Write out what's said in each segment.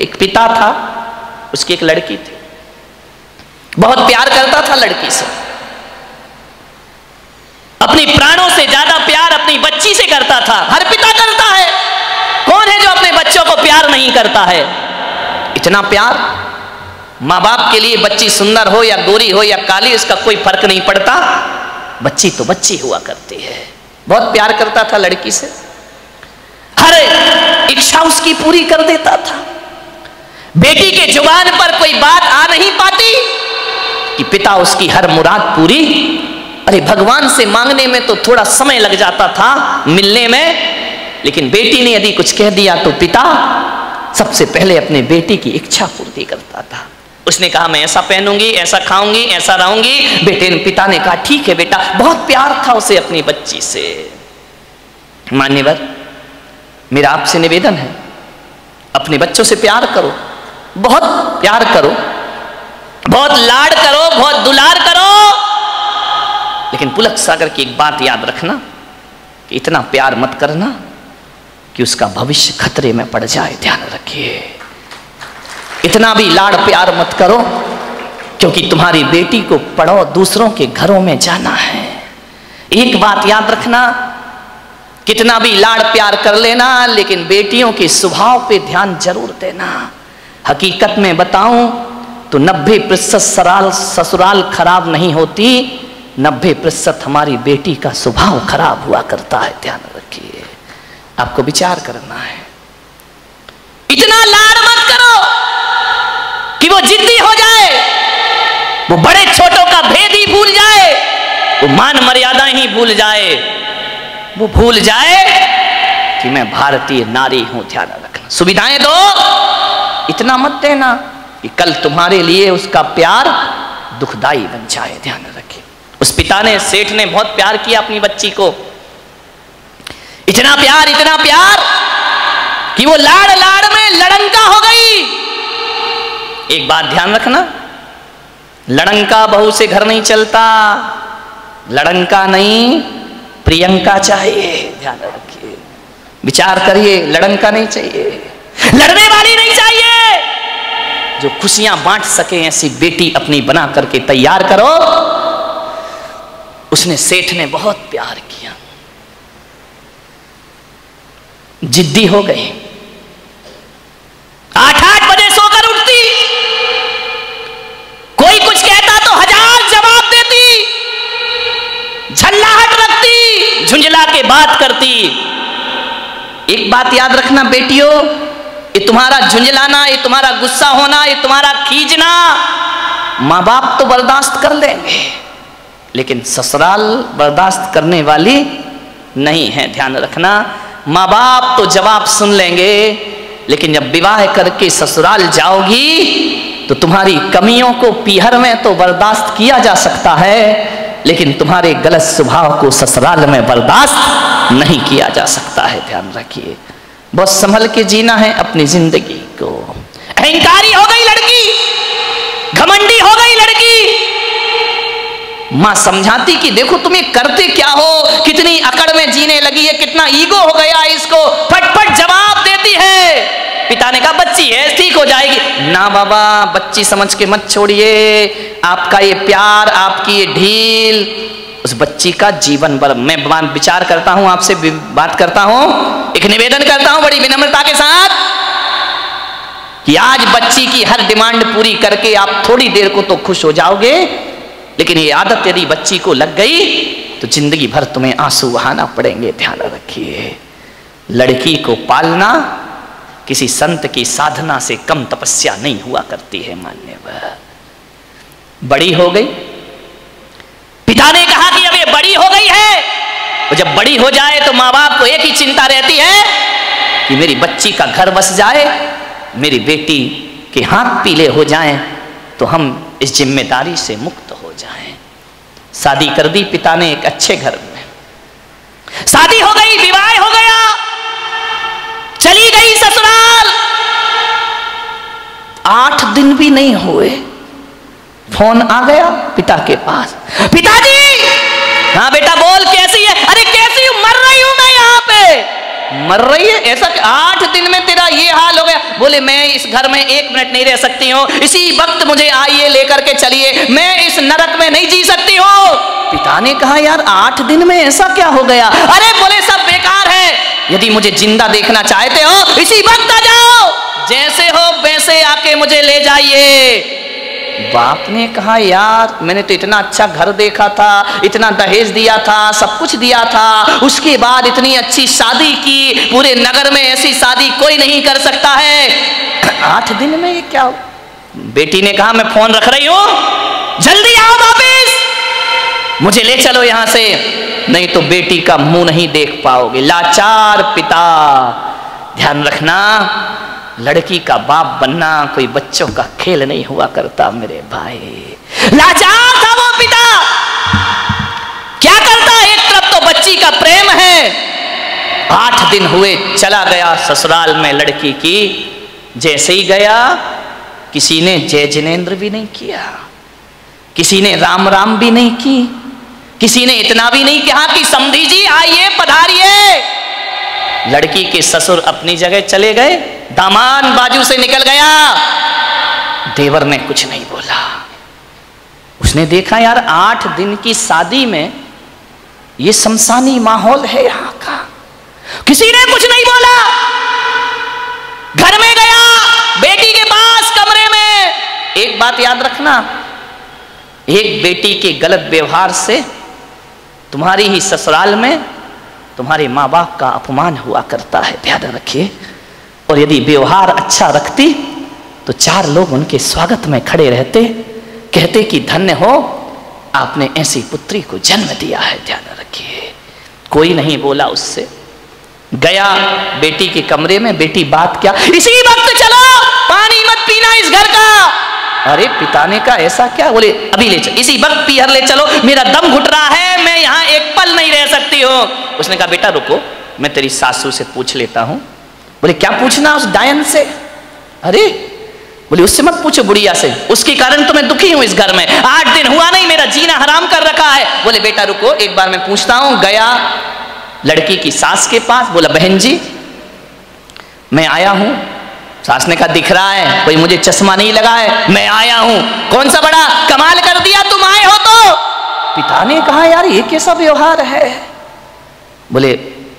एक पिता था, उसकी एक लड़की थी, बहुत प्यार करता था लड़की से, अपनी प्राणों से ज्यादा प्यार अपनी बच्ची से करता था। हर पिता करता है, कौन है जो अपने बच्चों को प्यार नहीं करता है? इतना प्यार माँ बाप के लिए, बच्ची सुंदर हो या गोरी हो या काली, इसका कोई फर्क नहीं पड़ता, बच्ची तो बच्ची हुआ करती है। बहुत प्यार करता था लड़की से, हर इच्छा उसकी पूरी कर देता था। बेटी के जुबान पर कोई बात आ नहीं पाती कि पिता उसकी हर मुराद पूरी। अरे भगवान से मांगने में तो थोड़ा समय लग जाता था, मिलने में, लेकिन बेटी ने यदि कुछ कह दिया तो पिता सबसे पहले अपने बेटी की इच्छा पूर्ति करता था। उसने कहा मैं ऐसा पहनूंगी, ऐसा खाऊंगी, ऐसा रहूंगी। पिता ने कहा ठीक है बेटा। बहुत प्यार था उसे अपनी बच्ची से। मान्यवर, मेरा आपसे निवेदन है, अपने बच्चों से प्यार करो, बहुत प्यार करो, बहुत लाड करो, बहुत दुलार करो, लेकिन पुलक सागर की एक बात याद रखना कि इतना प्यार मत करना कि उसका भविष्य खतरे में पड़ जाए। ध्यान रखिए, इतना भी लाड़ प्यार मत करो क्योंकि तुम्हारी बेटी को पढ़ो दूसरों के घरों में जाना है। एक बात याद रखना, कितना भी लाड़ प्यार कर लेना, लेकिन बेटियों के स्वभाव पे ध्यान जरूर देना। हकीकत में बताऊं तो 90% ससुराल खराब नहीं होती, 90% हमारी बेटी का स्वभाव खराब हुआ करता है। ध्यान रखिए, आपको विचार करना है। इतना लाड़ मत करो कि वो जिद्दी हो जाए, वो बड़े छोटों का भेद ही भूल जाए, वो मान मर्यादा ही भूल जाए, वो भूल जाए कि मैं भारतीय नारी हूं। ध्यान रखना, सुविधाएं दो, इतना मत देना कि कल तुम्हारे लिए उसका प्यार दुखदाई बन जाए। ध्यान रखिए, उस पिता ने, सेठ ने बहुत प्यार किया अपनी बच्ची को, इतना प्यार कि वो लाड़ लाड़ में लड़ंका हो गई। एक बात ध्यान रखना, लड़ंका बहू से घर नहीं चलता, लड़ंका नहीं प्रियंका चाहिए। ध्यान रखिए, विचार करिए, लड़ंका नहीं चाहिए, लड़ने वाली नहीं चाहिए, जो खुशियां बांट सके ऐसी बेटी अपनी बना करके तैयार करो। उसने, सेठ ने बहुत प्यार किया, जिद्दी हो गई, 8-8 बजे सोकर उठती, कोई कुछ कहता तो 1000 जवाब देती, झल्लाहट रखती, झुंझला के बात करती। एक बात याद रखना बेटियों, ये तुम्हारा झुंझलाना, ये तुम्हारा गुस्सा होना, ये तुम्हारा खींचना माँ बाप तो बर्दाश्त कर लेंगे, लेकिन ससुराल बर्दाश्त करने वाली नहीं है। ध्यान रखना, माँ बाप तो जवाब सुन लेंगे, लेकिन जब विवाह करके ससुराल जाओगी तो तुम्हारी कमियों को पीहर में तो बर्दाश्त किया जा सकता है, लेकिन तुम्हारे गलत स्वभाव को ससुराल में बर्दाश्त नहीं किया जा सकता है। ध्यान रखिए, बहुत संभल के जीना है अपनी जिंदगी को। अहंकारी हो गई लड़की, घमंडी हो गई लड़की, मां समझाती कि देखो तुम्हें करते क्या हो, कितनी अकड़ में जीने लगी है, कितना ईगो हो गया इसको, फटफट जवाब देती है। पिता ने कहा बच्ची है, ठीक हो जाएगी। ना बाबा, बच्ची समझ के मत छोड़िए, आपका ये प्यार, आपकी ये ढील उस बच्ची का जीवन भर। मैं विचार करता हूं, आपसे बात करता हूं, एक निवेदन करता हूं बड़ी विनम्रता के साथ कि आज बच्ची की हर डिमांड पूरी करके आप थोड़ी देर को तो खुश हो जाओगे, लेकिन ये आदत यदि बच्ची को लग गई तो जिंदगी भर तुम्हें आंसू बहाना पड़ेंगे। ध्यान रखिए, लड़की को पालना किसी संत की साधना से कम तपस्या नहीं हुआ करती है। मान्यवर, बड़ी हो गई, पिता ने कहा कि अब ये बड़ी हो गई है, और जब बड़ी हो जाए तो माँ बाप को एक ही चिंता रहती है कि मेरी बच्ची का घर बस जाए, मेरी बेटी के हाथ पीले हो जाएं तो हम इस जिम्मेदारी से मुक्त हो जाएं। शादी कर दी पिता ने एक अच्छे घर में, शादी हो गई, विवाह हो गया, चली गई ससुराल। 8 दिन भी नहीं हुए, फोन आ गया पिता के पास, पिताजी। हाँ बेटा बोल, कैसी है? अरे कैसी हूं, मर रही हूं मैं यहाँ पे। मर रही है? ऐसा 8 दिन में तेरा ये हाल हो गया? बोले मैं इस घर में 1 मिनट नहीं रह सकती हूँ, इसी वक्त मुझे आइए लेकर के चलिए, मैं इस नरक में नहीं जी सकती हूँ। पिता ने कहा यार 8 दिन में ऐसा क्या हो गया? अरे बोले सब बेकार है, यदि मुझे जिंदा देखना चाहते हो इसी वक्त आ जाओ, जैसे हो वैसे आके मुझे ले जाइए। बाप ने कहा यार मैंने तो इतना अच्छा घर देखा था, इतना दहेज दिया था, सब कुछ दिया था, उसके बाद इतनी अच्छी शादी की, पूरे नगर में ऐसी शादी कोई नहीं कर सकता है, 8 दिन में ये क्या? बेटी ने कहा मैं फोन रख रही हूं, जल्दी आओ वापिस, मुझे ले चलो यहां से, नहीं तो बेटी का मुंह नहीं देख पाओगे। लाचार पिता। ध्यान रखना, लड़की का बाप बनना कोई बच्चों का खेल नहीं हुआ करता मेरे भाई। लाचार था वो पिता, क्या करता? एक तरफ तो बच्ची का प्रेम है, 8 दिन हुए चला गया ससुराल में लड़की की। जैसे ही गया किसी ने जय जिनेन्द्र भी नहीं किया, किसी ने राम राम भी नहीं की, किसी ने इतना भी नहीं कहा कि समधी जी आइए पधारिए। लड़की के ससुर अपनी जगह चले गए, दामाद बाजू से निकल गया, देवर ने कुछ नहीं बोला। उसने देखा यार 8 दिन की शादी में ये शमशानी माहौल है यहां का, किसी ने कुछ नहीं बोला। घर में गया, बेटी के पास कमरे में। एक बात याद रखना, एक बेटी के गलत व्यवहार से तुम्हारी ही ससुराल में तुम्हारे माँ बाप का अपमान हुआ करता है, ध्यान रखिए। और यदि व्यवहार अच्छा रखती तो 4 लोग उनके स्वागत में खड़े रहते, कहते कि धन्य हो आपने ऐसी पुत्री को जन्म दिया है, ध्यान रखिए। कोई नहीं बोला उससे। गया बेटी के कमरे में, बेटी बात क्या, इसी वक्त चलो, पानी मत पीना इस घर का। अरे पिता ने कहा ऐसा क्या? बोले अभी ले चलो, इसी वक्त पीहर ले चलो, मेरा दम घुट रहा है, मैं यहाँ एक पल नहीं रह सकती हूँ। उसने कहा बेटा रुको, मैं तेरी सासू से पूछ लेता हूँ। बोले क्या पूछना उस डायन से? अरे बोले उससे मत पूछो, बुढ़िया से, उसके कारण तो मैं दुखी हूं इस घर में, 8 दिन हुआ नहीं, मेरा जीना हराम कर रखा है। बोले बेटा रुको एक बार मैं पूछता हूं। गया लड़की की सास के पास, बोला बहन जी मैं आया हूं। सास ने कहा दिख रहा है, कोई मुझे चश्मा नहीं लगा है, मैं आया हूं। कौन सा बड़ा कमाल कर दिया तुम आए हो तो? पिता ने कहा यार ये कैसा व्यवहार है? बोले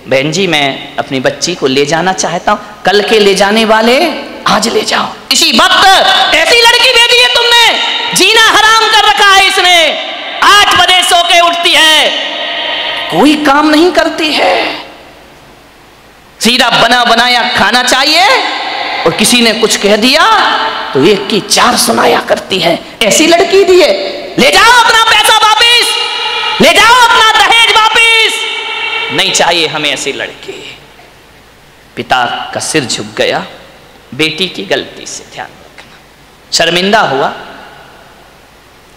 बहन जी मैं अपनी बच्ची को ले जाना चाहता हूं, कल के ले जाने वाले आज ले जाओ। इसी वक्त ऐसी लड़की भेजी है तुमने, जीना हराम कर रखा है इसने, 8 बजे सो के उठती है, कोई काम नहीं करती है, सीधा बना बनाया खाना चाहिए, और किसी ने कुछ कह दिया तो 1 की 4 सुनाया करती है। ऐसी लड़की दी है, ले जाओ अपना पैसा वापिस, ले जाओ अपना दहेज वापिस, नहीं चाहिए हमें ऐसी लड़की। पिता का सिर झुक गया बेटी की गलती से, ध्यान रखना, शर्मिंदा हुआ,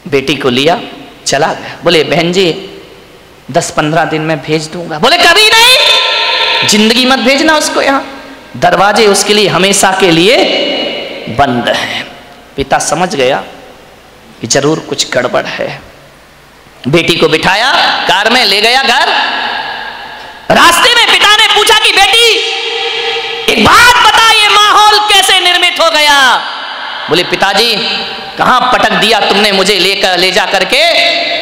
बेटी को लिया चला गया। बोले बहन जी 10-15 दिन में भेज दूंगा। बोले कभी नहीं, जिंदगी मत भेजना उसको, यहां दरवाजे उसके लिए हमेशा के लिए बंद हैं। पिता समझ गया कि जरूर कुछ गड़बड़ है, बेटी को बिठाया कार में, ले गया घर। रास्ते में पिता ने पूछा कि बेटी एक बात बता, ये माहौल कैसे निर्मित हो गया? बोले पिताजी कहां पटक दिया तुमने मुझे ले जा करके,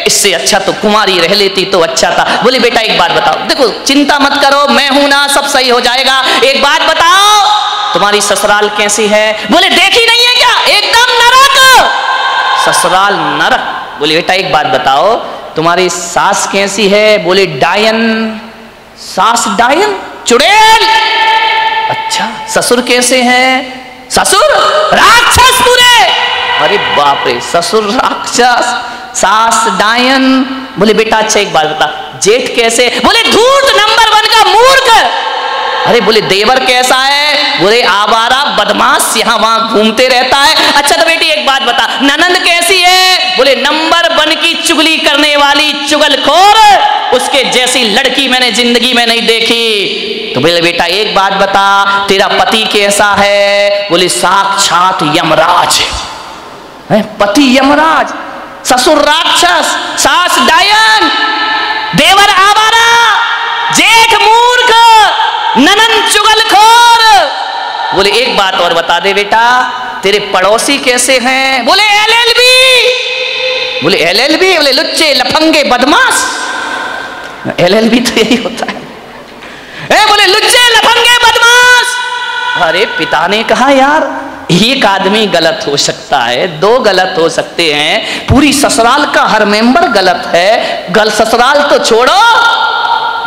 इससे अच्छा तो कुमारी रह लेती तो अच्छा था। बोले बेटा एक बात बताओ, देखो चिंता मत करो, मैं हूं ना, सब सही हो जाएगा, एक बात बताओ तुम्हारी ससुराल कैसी है? बोले देखी नहीं है क्या, एकदम नरक, ससुराल नरक। बोले बेटा एक बात बताओ तुम्हारी सास कैसी है? बोले डायन। सास डायन, चुड़ैल। अच्छा ससुर कैसे हैं? ससुर राक्षस पूरे। अरे बाप रे, ससुर राक्षस, सास डायन। बोले बेटा अच्छा एक बात बता, जेठ कैसे? बोले धूर्त नंबर 1 का मूर्ख। अरे बोले देवर कैसा है? बोले आवारा बदमाश, यहाँ वहां घूमते रहता है। अच्छा तो बेटी एक बात बता, ननंद कैसी है? बोले नंबर 1 की चुगली करने वाली चुगलखोर, उसके जैसी लड़की मैंने जिंदगी में नहीं देखी। तो बोले बेटा एक बात बता, तेरा पति कैसा है? बोले साक्षात यमराज है, पति यमराज, ससुर राक्षस, सास डायन, देवर आवारा, जेठ मूर्ख, ननन चुगलखोर। बोले एक बात और बता दे बेटा, तेरे पड़ोसी कैसे हैं? बोले LLB। बोले LLB? बोले लुच्चे लफंगे बदमाश। LLB तो यही होता है। बोले लुच्चे लफंगे बदमाश। अरे पिता ने कहा यार एक आदमी गलत हो सकता है, दो गलत हो सकते हैं, पूरी ससुराल का हर मेंबर गलत है। ससुराल तो छोड़ो,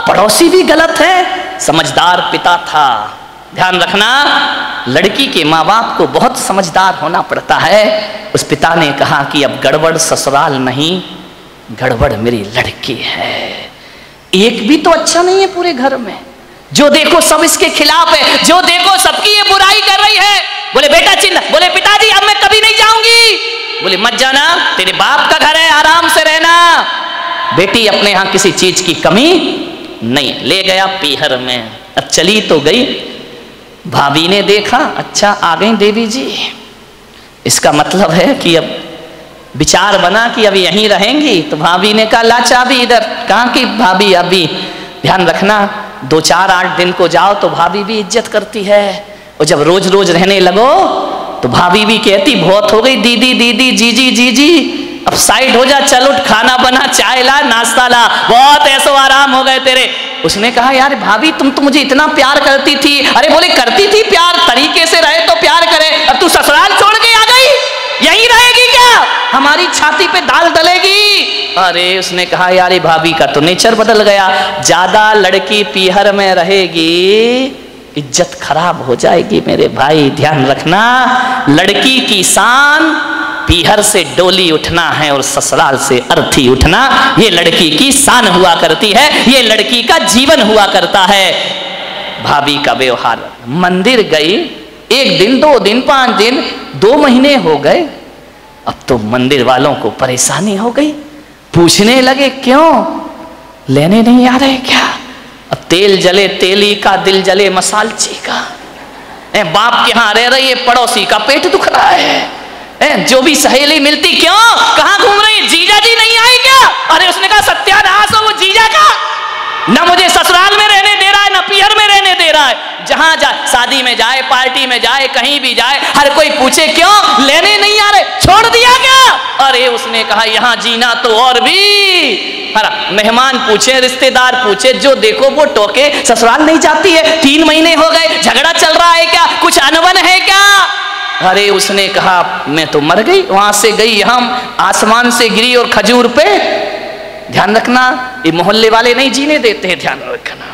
पड़ोसी भी गलत है। समझदार पिता था। ध्यान रखना, लड़की के माँ बाप को बहुत समझदार होना पड़ता है। उस पिता ने कहा कि अब गड़बड़ ससुराल नहीं, गड़बड़ मेरी लड़की है। एक भी तो अच्छा नहीं है पूरे घर में, जो देखो सब इसके खिलाफ है, जो देखो सबकी ये बुराई कर रही है। बोले बेटा चिंता, बोले पिताजी अब मैं कभी नहीं जाऊंगी। बोले मत जाना, तेरे बाप का घर है, आराम से रहना। बेटी अपने यहां किसी चीज की कमी नहीं। ले गया पीहर में। अब चली तो गई, भाभी ने देखा अच्छा आ गई देवी जी, इसका मतलब है कि अब विचार बना कि अब यहीं रहेंगी। तो भाभी ने कहा ला चाबी इधर। कहाँ की भाभी? अभी ध्यान रखना 2-4-8 दिन को जाओ तो भाभी भी इज्जत करती है, और जब रोज रोज रहने लगो तो भाभी भी कहती बहुत हो गई दीदी दीदी जीजी जीजी, अब साइड हो जा, चल उठ, खाना बना, चाय ला, नाश्ता ला, बहुत ऐसो आराम हो गए तेरे। उसने कहा यार भाभी तुम तो मुझे इतना प्यार करती थी। अरे बोले करती थी प्यार, तरीके से रहे तो प्यार करे, अब तू ससुराल छोड़ के आ गई, यहीं रहेगी क्या? हमारी छाती पे दाल डलेगी। अरे उसने कहा यार भाभी का तो नेचर बदल गया, ज्यादा लड़की पीहर में रहेगी इज्जत खराब हो जाएगी मेरे भाई। ध्यान रखना, लड़की की शान पीहर से डोली उठना है और ससुराल से अर्थी उठना, ये लड़की की शान हुआ करती है, ये लड़की का जीवन हुआ करता है। भाभी का व्यवहार, मंदिर गई 1 दिन 2 दिन 5 दिन 2 महीने हो गए, अब तो मंदिर वालों को परेशानी हो गई। पूछने लगे क्यों लेने नहीं आ रहे क्या? अब तेल जले तेली का, दिल जले मसालची का। बाप के यहाँ रह रही है, पड़ोसी का पेट दुख रहा है। जो भी सहेली मिलती क्यों, कहाँ घूम रही? जीजा जी नहीं आए क्या? अरे उसने कहा सत्यानाश हो वो जीजा का, ना मुझे ससुराल में रहने दे रहा है, ना पीहर में रहने दे रहा है। जहां जाए, शादी में जाए, पार्टी में जाए, कहीं भी जाए, हर कोई पूछे क्यों लेने नहीं आ रहे, छोड़ दिया क्या? अरे उसने कहा यहाँ जीना तो और भी। मेहमान पूछे, रिश्तेदार पूछे, जो देखो वो टोके, ससुराल नहीं जाती है, 3 महीने हो गए, झगड़ा चल रहा है क्या, कुछ अनबन है क्या? अरे उसने कहा मैं तो मर गई, वहां से गई यहाँ, आसमान से गिरी और खजूर पे। ध्यान रखना, ये मोहल्ले वाले नहीं जीने देते हैं, ध्यान रखना,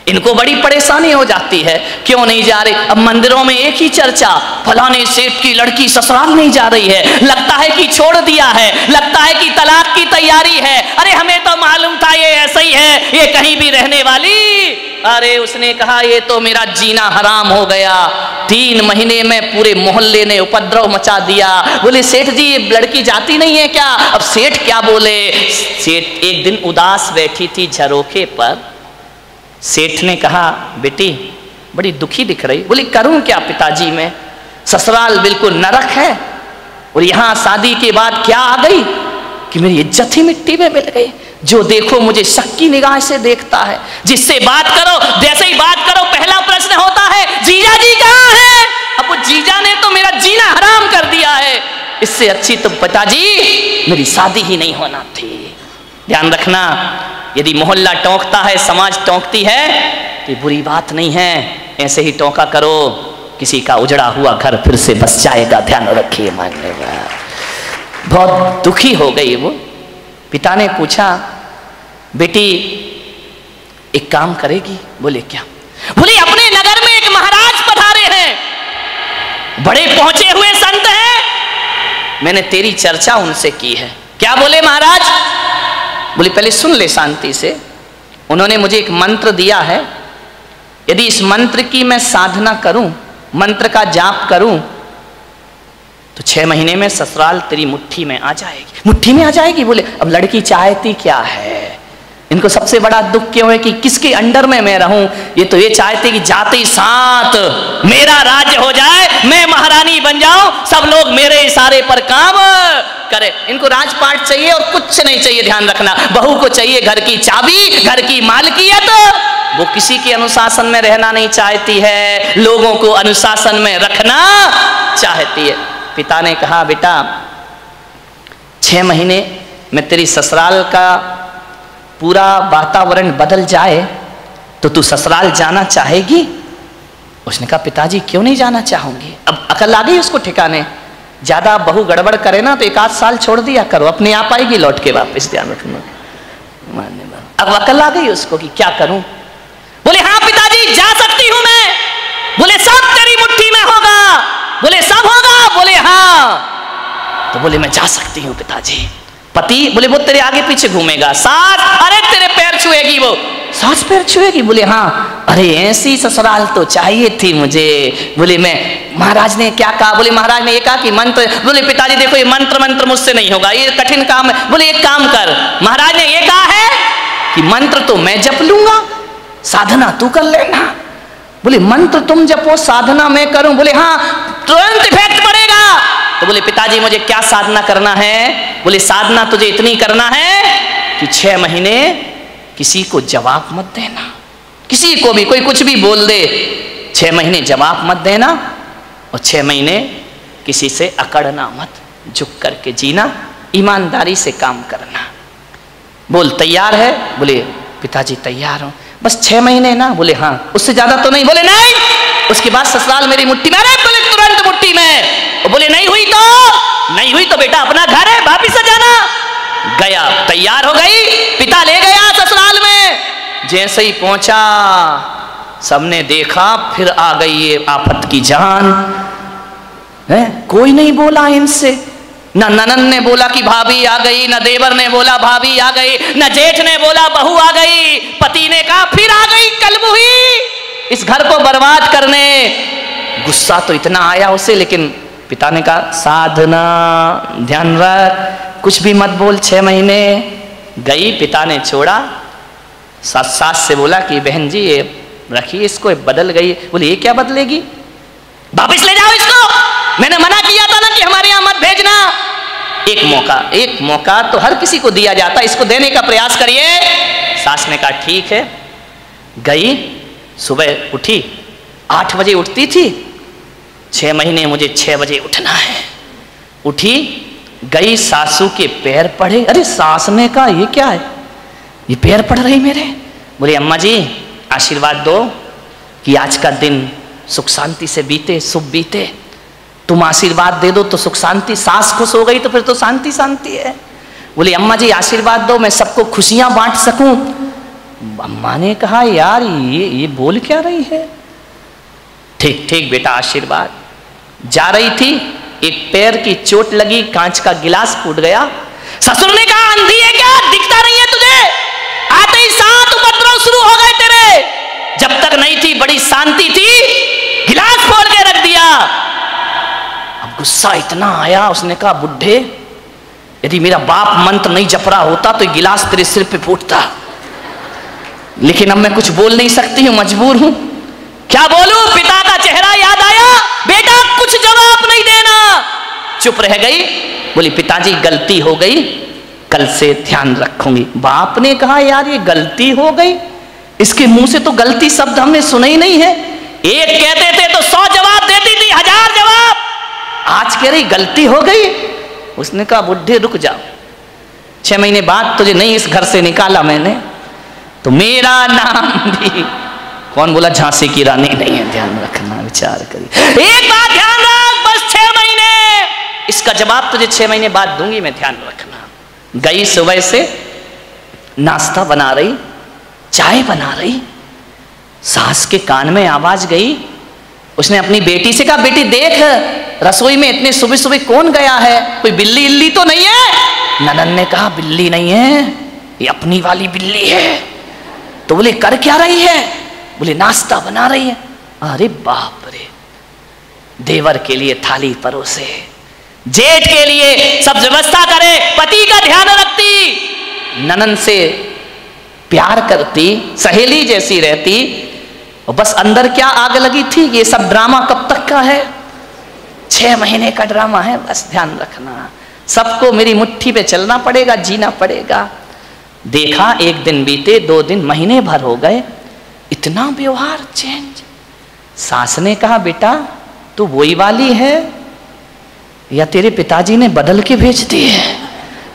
इनको बड़ी परेशानी हो जाती है। क्यों नहीं जा रहे? अब मंदिरों में एक ही चर्चा, फलाने सेठ की लड़की ससुराल नहीं जा रही है, लगता है कि छोड़ दिया है, लगता है कि तलाक की तैयारी है। अरे हमें तो मालूम था ये ऐसा ही है, ये कहीं भी रहने वाली। अरे उसने कहा ये तो मेरा जीना हराम हो गया, 3 महीने में पूरे मोहल्ले ने उपद्रव मचा दिया। बोले सेठ जी ये लड़की जाती नहीं है क्या? अब सेठ क्या बोले? सेठ एक दिन उदास बैठी थी झरोखे पर, सेठ ने कहा बेटी बड़ी दुखी दिख रही। बोली करूं क्या पिताजी, मैं ससुराल बिल्कुल नरक है, और यहां शादी के बाद क्या आ गई कि मेरी इज्जत ही मिट्टी में मिल गई। जो देखो मुझे शक की निगाह से देखता है, जिससे बात करो, जैसे ही बात करो पहला प्रश्न होता है जीजा जी कहाँ है? अब वो जीजा ने तो मेरा जीना हराम कर दिया है, इससे अच्छी तो पिताजी मेरी शादी ही नहीं होना थी। ध्यान रखना, यदि मोहल्ला टोंकता है, समाज टोंकती है, तो बुरी बात नहीं है, ऐसे ही टोंका करो, किसी का उजड़ा हुआ घर फिर से बस जाएगा। ध्यान रखिए, मानेगा। बहुत दुखी हो गई वो। पिता ने पूछा बेटी एक काम करेगी? बोले क्या? बोले अपने नगर में एक महाराज पधारे हैं, बड़े पहुंचे हुए संत हैं, मैंने तेरी चर्चा उनसे की है। क्या बोले महाराज? बोले पहले सुन ले शांति से। उन्होंने मुझे एक मंत्र दिया है, यदि इस मंत्र की मैं साधना करूं, मंत्र का जाप करूं, तो 6 महीने में ससुराल तेरी मुट्ठी में आ जाएगी। मुट्ठी में आ जाएगी? बोले अब लड़की चाहती क्या है? इनको सबसे बड़ा दुख क्यों है कि किसके अंडर में मैं रहूं? ये तो ये चाहते कि जाते ही साथ मेरा राज्य हो जाए, मैं महारानी बन जाऊं, सब लोग मेरे इशारे पर काम करे। इनको राजपाट चाहिए और कुछ नहीं चाहिए। ध्यान रखना, बहू को चाहिए घर की चाबी, घर की मालकियत, वो किसी के अनुशासन में रहना नहीं चाहती है, लोगों को अनुशासन में रखना चाहती है। पिता ने कहा बेटा 6 महीने में तेरी ससुराल का पूरा वातावरण बदल जाए तो तू ससुराल जाना चाहेगी? उसने कहा पिताजी क्यों नहीं जाना चाहूंगी। अब अकल आ गई उसको ठिकाने, ज्यादा बहू गड़बड़ करे ना तो 1 आध साल छोड़ दिया करो, अपने आप आएगी लौट के वापस, ध्यान रखना। अब अकल आ गई उसको कि क्या करूं। बोले हाँ पिताजी जा सकती हूं मैं। बोले सब तेरी मुट्ठी में होगा। बोले सब होगा। बोले हाँ। तो बोले मैं जा सकती हूं पिताजी। पति बोले वो तेरे आगे पीछे घूमेगा। सास अरे तेरे पैर छुएगी। वो सास पैर छुएगी। बोले हाँ। अरे ऐसी ससुराल तो चाहिए थी मुझे। बोले मैं महाराज ने क्या कहा? बोले महाराज ने ये कहा कि मंत्र। बोले पिताजी देखो ये मंत्र मुझसे नहीं होगा, ये कठिन काम है। बोले एक काम कर, महाराज ने ये कहा है कि मंत्र तो मैं जप लूंगा, साधना तू कर लेना। बोले मंत्र तुम जपो साधना मैं करूं? बोले हाँ तुरंत इफेक्ट पड़ेगा। तो बोले पिताजी मुझे क्या साधना करना है? बोले साधना तुझे इतनी करना है कि 6 महीने किसी को जवाब मत देना, किसी को भी कोई कुछ भी बोल दे 6 महीने जवाब मत देना, और 6 महीने किसी से अकड़ना मत, झुक करके जीना, ईमानदारी से काम करना। बोल तैयार है? बोले पिताजी तैयार हूं, बस 6 महीने ना। बोले हाँ, उससे ज्यादा तो नहीं। बोले नहीं, उसके बाद ससुराल मेरी मुट्ठी में। अरे बोले तुरंत मुट्ठी में। बोले नहीं हुई तो बेटा अपना घर है वापिस जाना। गया, तैयार हो गई, पिता ले गया ससुराल में। जैसे ही पहुंचा सबने देखा, फिर आ गई ये आफत की जान है। कोई नहीं बोला इनसे, न ननन ने बोला कि भाभी आ गई, न देवर ने बोला भाभी आ गई, न जेठ ने बोला बहू आ गई। पति ने कहा फिर आ गई कलमुही इस घर को बर्बाद करने। गुस्सा तो इतना आया उसे, लेकिन पिता ने कहा साधना ध्यान रख, कुछ भी मत बोल। 6 महीने गई, पिता ने छोड़ा। सास से बोला कि बहन जी ये रखिए इसको, बदल गई। बोले ये क्या बदलेगी, वापिस ले जाओ इसको, मैंने मना किया था ना कि हमारे यहां मत भेजना। एक मौका तो हर किसी को दिया जाता, इसको देने का प्रयास करिए। सास ने कहा ठीक है। गई, सुबह उठी, 8 बजे उठती थी। 6 महीने मुझे 6 बजे उठना है। उठी, गई, सासू के पैर पड़े। अरे सास ने कहा ये क्या है, ये पैर पड़ रही मेरे। बोले अम्मा जी आशीर्वाद दो कि आज का दिन सुख शांति से बीते, शुभ बीते। तुम आशीर्वाद दे दो तो सुख शांति। सास खुश हो गई तो फिर तो शांति शांति है। बोले अम्मा जी आशीर्वाद दो मैं सबको खुशियां बांट सकूं। अम्मा ने कहा यार ये बोल क्या रही है। ठीक ठीक बेटा आशीर्वाद। जा रही थी, एक पैर की चोट लगी, कांच का गिलास फूट गया। ससुर ने कहा अंधी है क्या, दिखता नहीं है तुझे? आते ही 7 उपद्रव शुरू हो गए तेरे। जब तक नहीं थी बड़ी शांति थी, गिलास फोड़ के रख दिया। अब गुस्सा इतना आया, उसने कहा बुढ़े यदि मेरा बाप मंत्र नहीं जप रहा होता तो गिलास तेरे सिर पे फूटता, लेकिन अब मैं कुछ बोल नहीं सकती हूं, मजबूर हूं। क्या बोलूं? पिता का चेहरा याद आया। बेटा कुछ जवाब नहीं देना। चुप रह गई। बोली पिताजी गलती हो गई, कल से ध्यान रखूंगी। बाप ने कहा यार ये गलती हो गई, इसके मुंह से तो गलती शब्द हमने सुना ही नहीं है। एक कहते थे तो 100 जवाब देती थी, 1000 जवाब। आज कह रही गलती हो गई। उसने कहा बुढ़े रुक जाओ, 6 महीने बाद तुझे नहीं इस घर से निकाला मैंने तो मेरा नाम भी कौन बोला झांसी की रानी नहीं है। ध्यान रखना, विचार करिए। एक बात ध्यान रख, बस 6 महीने, इसका जवाब तुझे 6 महीने बाद दूंगी मैं, ध्यान रखना। गई सुबह से नाश्ता बना रही, चाय बना रही। सास के कान में आवाज गई। उसने अपनी बेटी से कहा बेटी देख रसोई में इतने सुबह सुबह कौन गया है, कोई बिल्ली इल्ली तो नहीं है? ननन ने कहा बिल्ली नहीं है, ये अपनी वाली बिल्ली है। तो बोले कर क्या रही है? बोले नाश्ता बना रही है। अरे बाप रे, देवर के लिए थाली परोसे, जेठ के लिए सब व्यवस्था करे, पति का ध्यान रखती, ननन से प्यार करती, सहेली जैसी रहती। और बस अंदर क्या आग लगी थी, ये सब ड्रामा कब तक का है? 6 महीने का ड्रामा है। बस ध्यान रखना, सबको मेरी मुट्ठी पे चलना पड़ेगा, जीना पड़ेगा। देखा 1 दिन बीते, 2 दिन, महीने भर हो गए। इतना व्यवहार चेंज। सास ने कहा बेटा तू वही वाली है या तेरे पिताजी ने बदल के भेज दी है,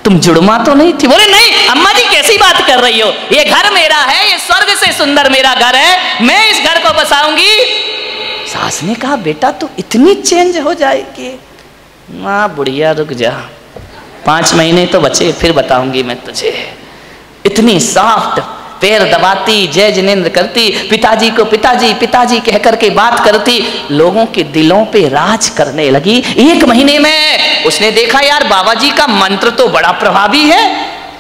तुम जुड़मा तो नहीं थी। बोले नहीं अम्मा जी कैसी बात कर रही हो, ये घर मेरा है, ये स्वर्ग से सुंदर मेरा घर है, मैं इस घर को बसाऊंगी। सास ने कहा बेटा तू इतनी चेंज हो जाएगी। माँ बुढ़िया रुक जा, 5 महीने तो बचे फिर बताऊंगी मैं तुझे। इतनी सॉफ्ट, पैर दबाती, जय जिनेंद्र करती, पिताजी को पिताजी पिताजी कह करके बात करती, लोगों के दिलों पे राज करने लगी। 1 महीने में उसने देखा यार बाबा जी का मंत्र तो बड़ा प्रभावी है।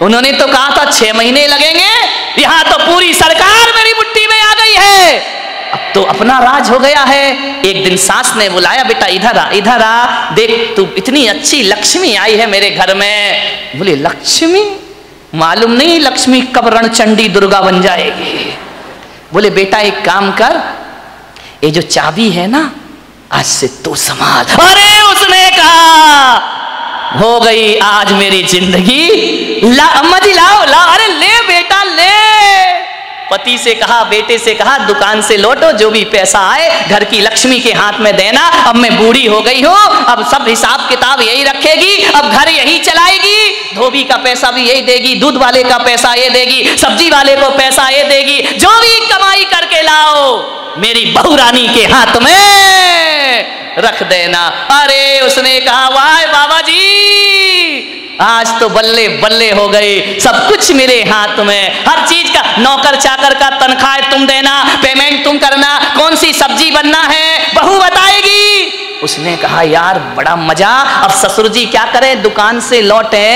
उन्होंने तो कहा था 6 महीने लगेंगे, यहां तो पूरी सरकार मेरी मुट्ठी में आ गई है, अब तो अपना राज हो गया है। एक दिन सास ने बुलाया बेटा इधर आ, देख तू इतनी अच्छी लक्ष्मी आई है मेरे घर में। बोले लक्ष्मी, मालूम नहीं लक्ष्मी कब रणचंडी दुर्गा बन जाएगी। बोले बेटा एक काम कर, ये जो चाबी है ना आज से तू संभाल। अरे उसने कहा हो गई आज मेरी जिंदगी, ला अम्मा जी लाओ लाओ, अरे ले बेटा ले। पति से कहा, बेटे से कहा दुकान से लौटो, जो भी पैसा आए घर की लक्ष्मी के हाथ में देना। अब मैं बूढ़ी हो गई हूँ, अब सब हिसाब किताब यही रखेगी, अब घर यही चलाएगी, धोबी का पैसा भी यही देगी, दूध वाले का पैसा ये देगी, सब्जी वाले को पैसा ये देगी, जो भी कमाई करके लाओ मेरी बहू रानी के हाथ में रख देना। अरे उसने कहा वाह बाबा जी आज तो बल्ले बल्ले हो गए, सब कुछ मेरे हाथ में, हर चीज का, नौकर चाकर का तनख्वाह तुम देना, पेमेंट तुम करना, कौन सी सब्जी बनना है बहू बताएगी। उसने कहा यार बड़ा मजा। अब ससुर जी क्या करें, दुकान से लौटे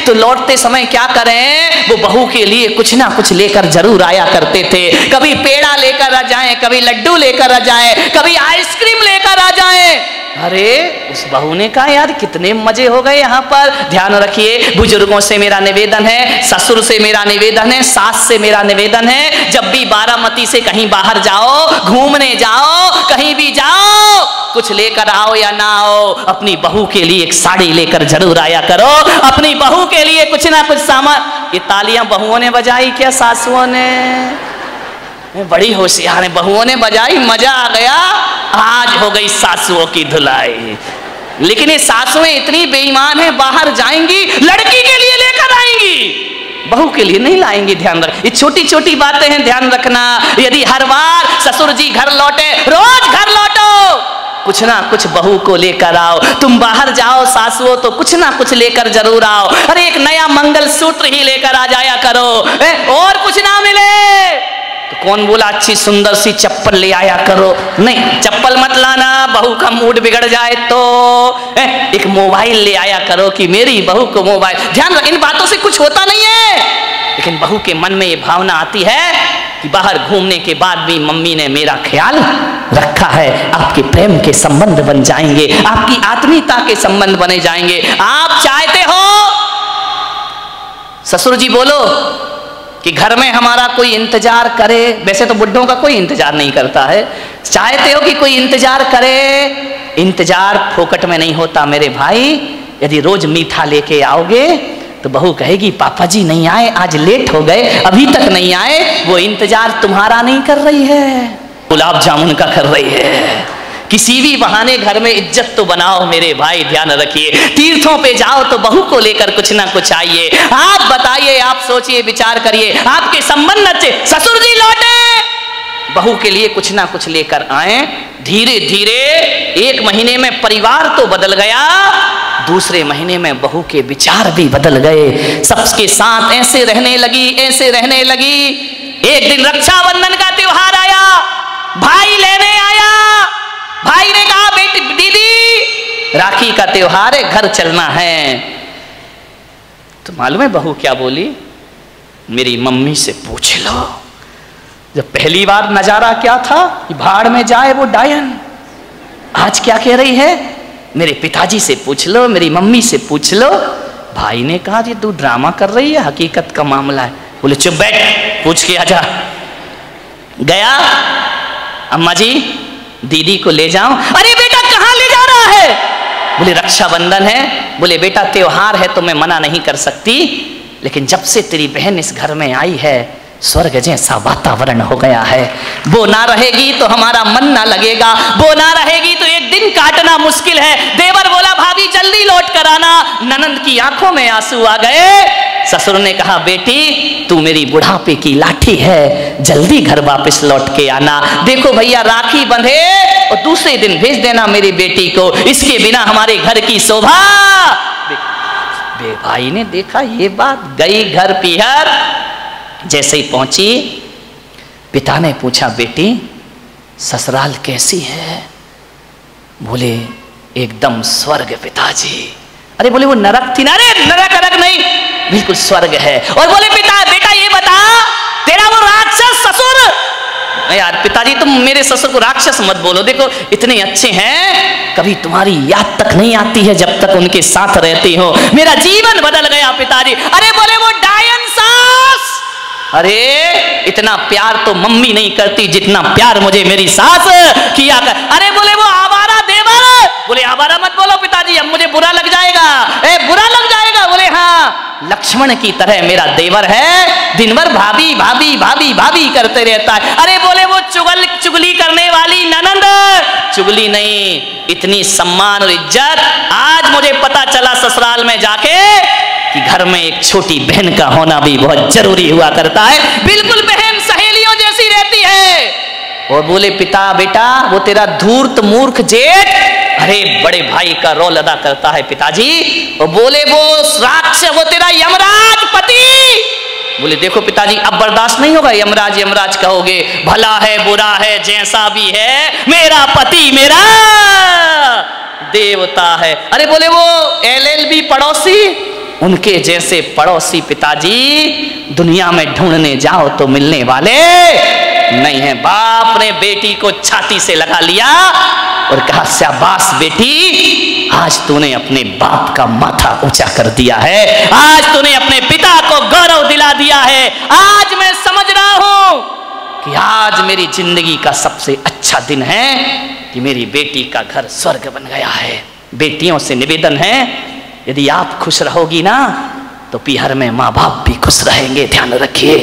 तो लौटते समय क्या करें, वो बहू के लिए कुछ ना कुछ लेकर जरूर आया करते थे। कभी पेड़ा लेकर आ जाए, कभी लड्डू लेकर आ जाए, कभी आइसक्रीम लेकर आ जाए। अरे उस बहू ने कहा यार कितने मजे हो गए यहाँ पर। ध्यान रखिए, बुजुर्गों से मेरा निवेदन है, ससुर से मेरा निवेदन है, सास से मेरा निवेदन है, जब भी बारामती से कहीं बाहर जाओ, घूमने जाओ, कहीं भी जाओ, कुछ लेकर आओ या ना आओ, अपनी बहू के लिए एक साड़ी लेकर जरूर आया करो, अपनी बहू के लिए कुछ ना कुछ सामान। ये तालियां बहुओं ने बजाई क्या सासुओं ने? बड़ी होशियार है, बहुओं ने बजाई, मजा आ गया। आज हो गई सासुओं की धुलाई। लेकिन ये सासुएं इतनी बेईमान है, बाहर जाएंगी लड़की के लिए लेकर आएंगी, बहू के लिए नहीं लाएंगी। ध्यान रख, ये छोटी छोटी बातें हैं, ध्यान रखना। यदि हर बार ससुर जी घर लौटे, रोज घर लौटो, कुछ ना कुछ बहू को लेकर आओ। तुम बाहर जाओ सासुओं तो कुछ ना कुछ लेकर जरूर आओ। अरे एक नया मंगलसूत्र ही लेकर आ जाया करो, और कुछ ना मिले तो कौन बोला अच्छी सुंदर सी चप्पल ले आया करो, नहीं चप्पल मत लाना, बहू का मूड बिगड़ जाए तो। एक मोबाइल ले आया करो कि मेरी बहू को मोबाइल। ध्यान रख, इन बातों से कुछ होता नहीं है, लेकिन बहू के मन में ये भावना आती है कि बाहर घूमने के बाद भी मम्मी ने मेरा ख्याल रखा है। आपके प्रेम के संबंध बन जाएंगे, आपकी आत्मीयता के संबंध बने जाएंगे। आप चाहते हो ससुर जी बोलो कि घर में हमारा कोई इंतजार करे, वैसे तो बुढ़ों का कोई इंतजार नहीं करता है, चाहते हो कि कोई इंतजार करे। इंतजार फोकट में नहीं होता मेरे भाई। यदि रोज मीठा लेके आओगे तो बहू कहेगी पापा जी नहीं आए, आज लेट हो गए, अभी तक नहीं आए। वो इंतजार तुम्हारा नहीं कर रही है, गुलाब जामुन का कर रही है। किसी भी बहाने घर में इज्जत तो बनाओ मेरे भाई, ध्यान रखिए। तीर्थों पे जाओ तो बहू को लेकर कुछ ना कुछ आइए। आप बताइए, आप सोचिए, विचार करिए, आपके संबंध अच्छे, ससुर जी लौटे, बहू के लिए कुछ ना कुछ लेकर आए। धीरे धीरे 1 महीने में परिवार तो बदल गया, दूसरे महीने में बहू के विचार भी बदल गए। सबके साथ ऐसे रहने लगी, ऐसे रहने लगी। एक दिन रक्षाबंधन का त्योहार आया, भाई लेने आया। भाई ने कहा बेटी दीदी राखी का त्योहार है, घर चलना है। तो मालूम है बहू क्या बोली? मेरी मम्मी से पूछ लो। जब पहली बार नजारा क्या था, भाड़ में जाए वो डायन, आज क्या कह रही है? मेरे पिताजी से पूछ लो, मेरी मम्मी से पूछ लो। भाई ने कहा ये तू ड्रामा कर रही है, हकीकत का मामला है। बोले चुप बैठ, पूछ के आजा। गया, अम्मा जी दीदी को ले जाओ। अरे बेटा कहाँ ले जा रहा है? बोले रक्षाबंधन है। बोले बेटा त्योहार है तो मैं मना नहीं कर सकती, लेकिन जब से तेरी बहन इस घर में आई है स्वर्ग जैसा वातावरण हो गया है। वो ना रहेगी तो हमारा मन ना लगेगा, वो ना रहेगी तो एक दिन काटना मुश्किल है। देवर बोला भाभी जल्दी लौट कर आना। ननंद की आंखों में आंसू आ गए। ससुर ने कहा बेटी तू मेरी बुढ़ापे की लाठी है, जल्दी घर वापस लौट के आना। देखो भैया राखी बंधे और दूसरे दिन भेज देना मेरी बेटी को, इसके बिना हमारे घर की शोभा। भाई ने देखा ये बात, गई घर पीहर। जैसे ही पहुंची पिता ने पूछा बेटी ससुराल कैसी है? बोले एकदम स्वर्ग पिताजी। अरे बोले वो नरक थी ना? अरे नरक नरक नहीं, बिल्कुल स्वर्ग है। और बोले पिता बेटा ये बता तेरा वो राक्षस ससुर। यार पिताजी तुम मेरे ससुर को राक्षस मत बोलो, देखो इतने अच्छे हैं, कभी तुम्हारी याद तक नहीं आती है जब तक उनके साथ रहती हो। मेरा जीवन बदल गया पिताजी। अरे बोले वो डायन सास। अरे इतना प्यार तो मम्मी नहीं करती जितना प्यार मुझे मेरी सास किया कर। अरे बोले वो आवारा देवर। बोले आवारा मत बोलो पिताजी, अब मुझे बुरा लग जाएगा। बुरा लग जाएगा? बोले हाँ लक्ष्मण की तरह मेरा देवर है, दिन भर भाभी भाभी भाभी भाभी करते रहता है। अरे बोले वो चुगली करने वाली ननंद। चुगली नहीं, इतनी सम्मान और इज्जत आज मुझे पता चला ससुराल में जाके कि घर में एक छोटी बहन का होना भी बहुत जरूरी हुआ करता है। बिल्कुल बहन सहेलियों जैसी रहती है। और बोले पिता बेटा वो तेरा धूर्त मूर्ख जेठ अरे बड़े भाई का रोल अदा करता है पिताजी। और बोले वो राक्षस वो तेरा यमराज पति। बोले देखो पिताजी अब बर्दाश्त नहीं होगा, यमराज यमराज कहोगे, भला है बुरा है जैसा भी है मेरा पति मेरा देवता है। अरे बोले वो LLB पड़ोसी, उनके जैसे पड़ोसी पिताजी दुनिया में ढूंढने जाओ तो मिलने वाले नहीं है। बाप ने बेटी को छाती से लगा लिया और कहा शाबाश बेटी, आज तूने अपने बाप का माथा ऊंचा कर दिया है, आज तूने अपने पिता को गौरव दिला दिया है। आज मैं समझ रहा हूं कि आज मेरी जिंदगी का सबसे अच्छा दिन है कि मेरी बेटी का घर स्वर्ग बन गया है। बेटियों से निवेदन है यदि आप खुश रहोगी ना तो पीहर में माँ बाप भी खुश रहेंगे, ध्यान रखिए।